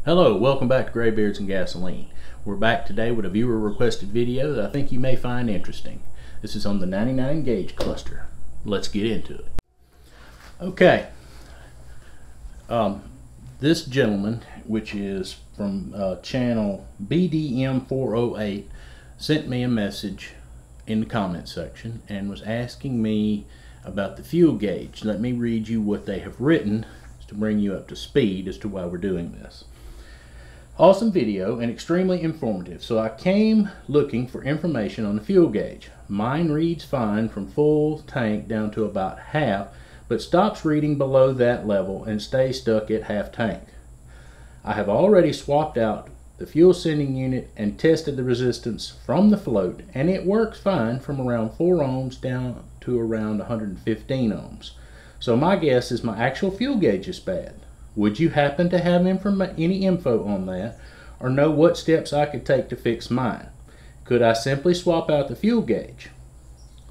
Hello, welcome back to Graybeards and Gasoline. We're back today with a viewer requested video that I think you may find interesting. This is on the 99 gauge cluster. Let's get into it. Okay, this gentleman, which is from channel BDM408, sent me a message in the comment section and was asking me about the fuel gauge. Let me read you what they have written to bring you up to speed as to why we're doing this. Awesome video and extremely informative. So I came looking for information on the fuel gauge. Mine reads fine from full tank down to about half, but stops reading below that level and stays stuck at half tank. I have already swapped out the fuel sending unit and tested the resistance from the float, and it works fine from around 4 ohms down to around 115 ohms. So my guess is my actual fuel gauge is bad. Would you happen to have any info on that, or know what steps I could take to fix mine? Could I simply swap out the fuel gauge?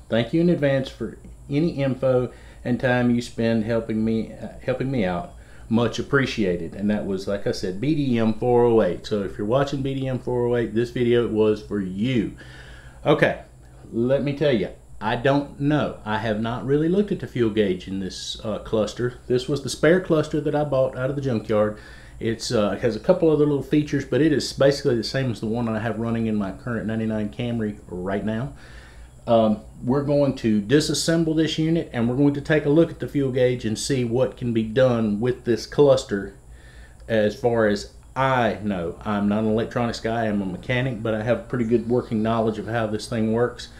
Thank you in advance for any info and time you spend helping me out. Much appreciated. And that was, like I said, BDM 408. So if you're watching BDM 408, this video was for you. Okay, let me tell you, I don't know. I have not really looked at the fuel gauge in this cluster. This was the spare cluster that I bought out of the junkyard. It has a couple other little features, but it is basically the same as the one I have running in my current 99 Camry right now. We're going to disassemble this unit and we're going to take a look at the fuel gauge and see what can be done with this cluster. As far as I know, I'm not an electronics guy, I'm a mechanic, but I have pretty good working knowledge of how this thing works.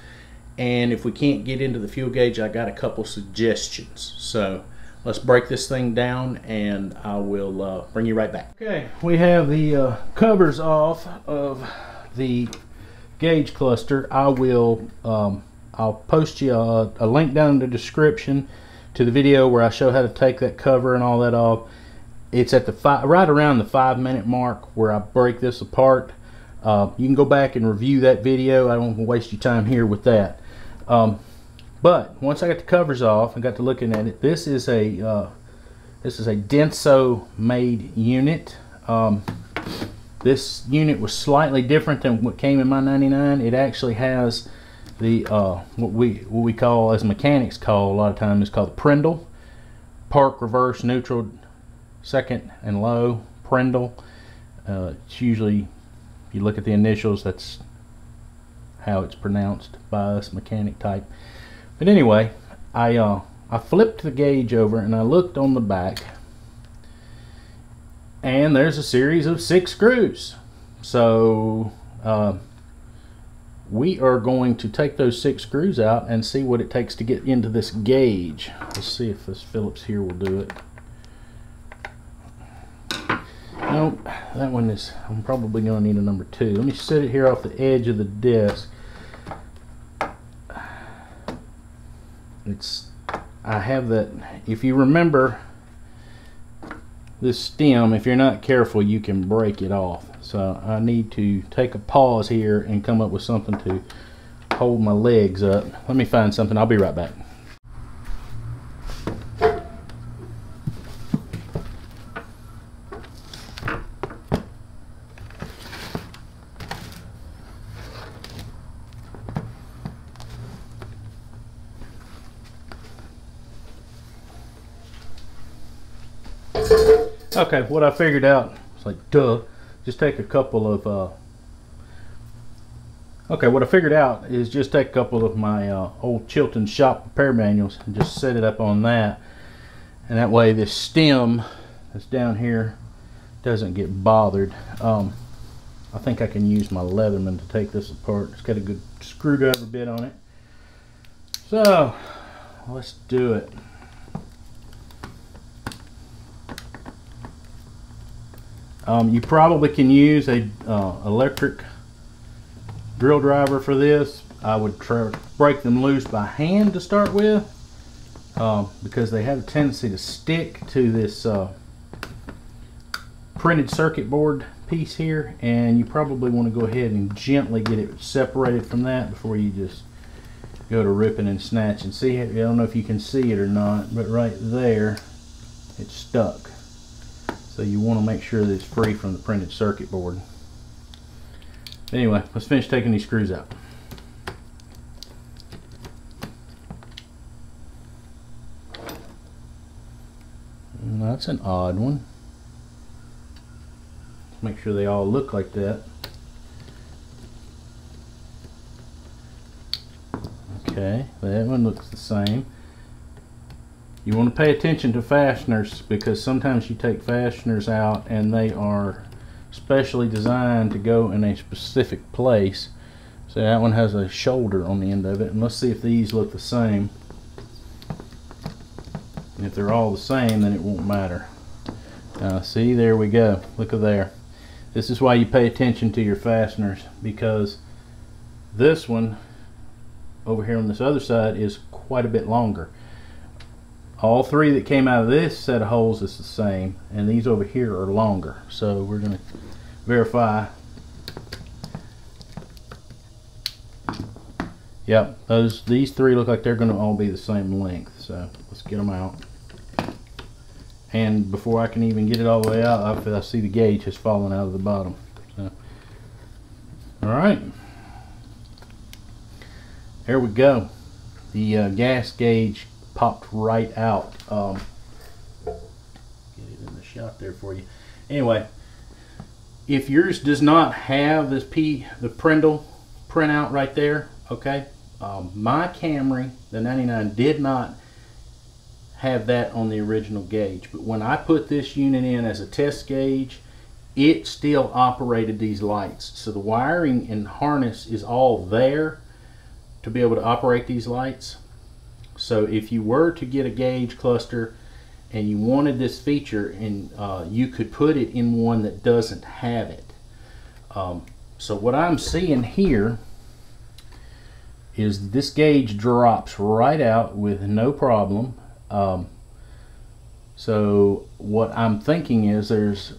And if we can't get into the fuel gauge, I got a couple suggestions. So let's break this thing down and I will bring you right back. Okay, we have the covers off of the gauge cluster. I'll post you a link down in the description to the video where I show how to take that cover and all that off. It's at the right around the 5-minute mark where I break this apart. You can go back and review that video. I don't want to waste your time here with that. But once I got the covers off and got to looking at it, this is a Denso made unit. This unit was slightly different than what came in my 99. It actually has the what we call, as mechanics call a lot of times, is called the Prindle. Park, reverse, neutral, second and low Prindle. It's usually, if you look at the initials, that's how it's pronounced by us mechanic type. But anyway, I flipped the gauge over and I looked on the back, and there's a series of 6 screws. So we are going to take those 6 screws out and see what it takes to get into this gauge. Let's see if this Phillips here will do it. Nope, that one is, I'm probably going to need a number 2. Let me set it here off the edge of the disc. I have that, if you remember this stem, if you're not careful you can break it off. So I need to take a pause here and come up with something to hold my legs up. Let me find something, I'll be right back. Okay, what I figured out, it's like, duh, just take a couple of, what I figured out is just take a couple of my old Chilton shop repair manuals and just set it up on that. And that way this stem that's down here doesn't get bothered. I think I can use my Leatherman to take this apart. It's got a good screwdriver bit on it. So, let's do it. You probably can use a electric drill driver for this. I would break them loose by hand to start with, because they have a tendency to stick to this printed circuit board piece here, and you probably want to go ahead and gently get it separated from that before you just go to ripping and snatching. See, I don't know if you can see it or not, but right there it's stuck. So you want to make sure that it's free from the printed circuit board. Anyway, let's finish taking these screws out. And that's an odd one. Make sure they all look like that. Okay, that one looks the same. You want to pay attention to fasteners, because sometimes you take fasteners out and they are specially designed to go in a specific place. So that one has a shoulder on the end of it, and let's see if these look the same. And if they're all the same, then it won't matter. See, there we go. Look at there. This is why you pay attention to your fasteners, because this one over here on this other side is quite a bit longer. All three that came out of this set of holes is the same, and these over here are longer. So we're going to verify. Yep, these three look like they're going to all be the same length. So let's get them out. And before I can even get it all the way out, I see the gauge has fallen out of the bottom. So, all right, there we go. The gas gauge popped right out. Get it in the shot there for you. Anyway, if yours does not have this the Prindle printout right there, okay, my Camry, the 99, did not have that on the original gauge, but when I put this unit in as a test gauge, it still operated these lights. So the wiring and harness is all there to be able to operate these lights. So if you were to get a gauge cluster and you wanted this feature, and you could put it in one that doesn't have it. So what I'm seeing here is this gauge drops right out with no problem. So what I'm thinking is there's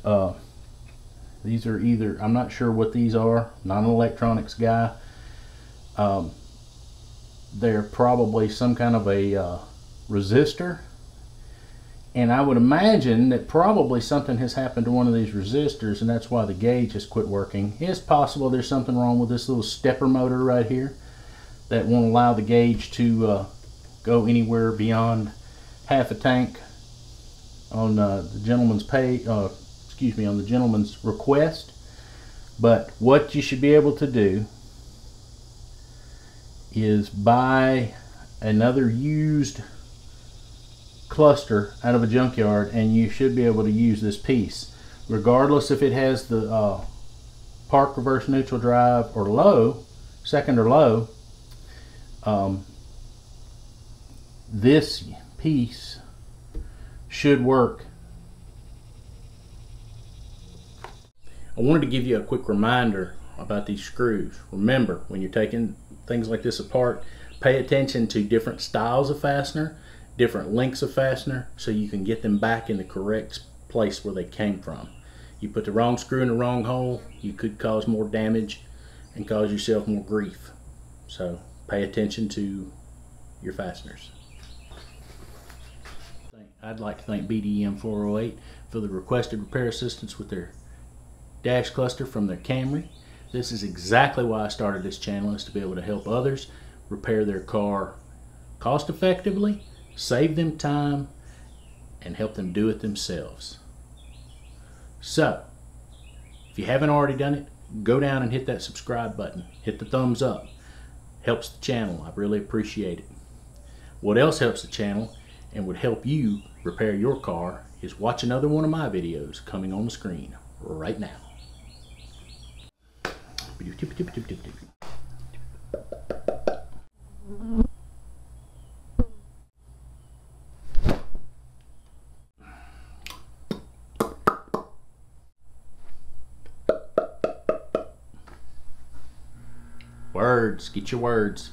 these are either, I'm not sure what these are, not an electronics guy. They're probably some kind of a resistor, and I would imagine that probably something has happened to one of these resistors, and that's why the gauge has quit working. It's possible there's something wrong with this little stepper motor right here that won't allow the gauge to go anywhere beyond half a tank on the gentleman's on the gentleman's request. But what you should be able to do is buy another used cluster out of a junkyard, and you should be able to use this piece regardless if it has the park reverse neutral drive or low, second or low. This piece should work. I wanted to give you a quick reminder about these screws. Remember, when you're taking things like this apart, pay attention to different styles of fastener, different lengths of fastener, so you can get them back in the correct place where they came from. You put the wrong screw in the wrong hole, you could cause more damage and cause yourself more grief. So pay attention to your fasteners. I'd like to thank BDM 408 for the requested repair assistance with their dash cluster from their Camry. This is exactly why I started this channel, is to be able to help others repair their car cost effectively, save them time, and help them do it themselves. So, if you haven't already done it, go down and hit that subscribe button. Hit the thumbs up. Helps the channel. I really appreciate it. What else helps the channel and would help you repair your car is watch another one of my videos coming on the screen right now. Words, get your words.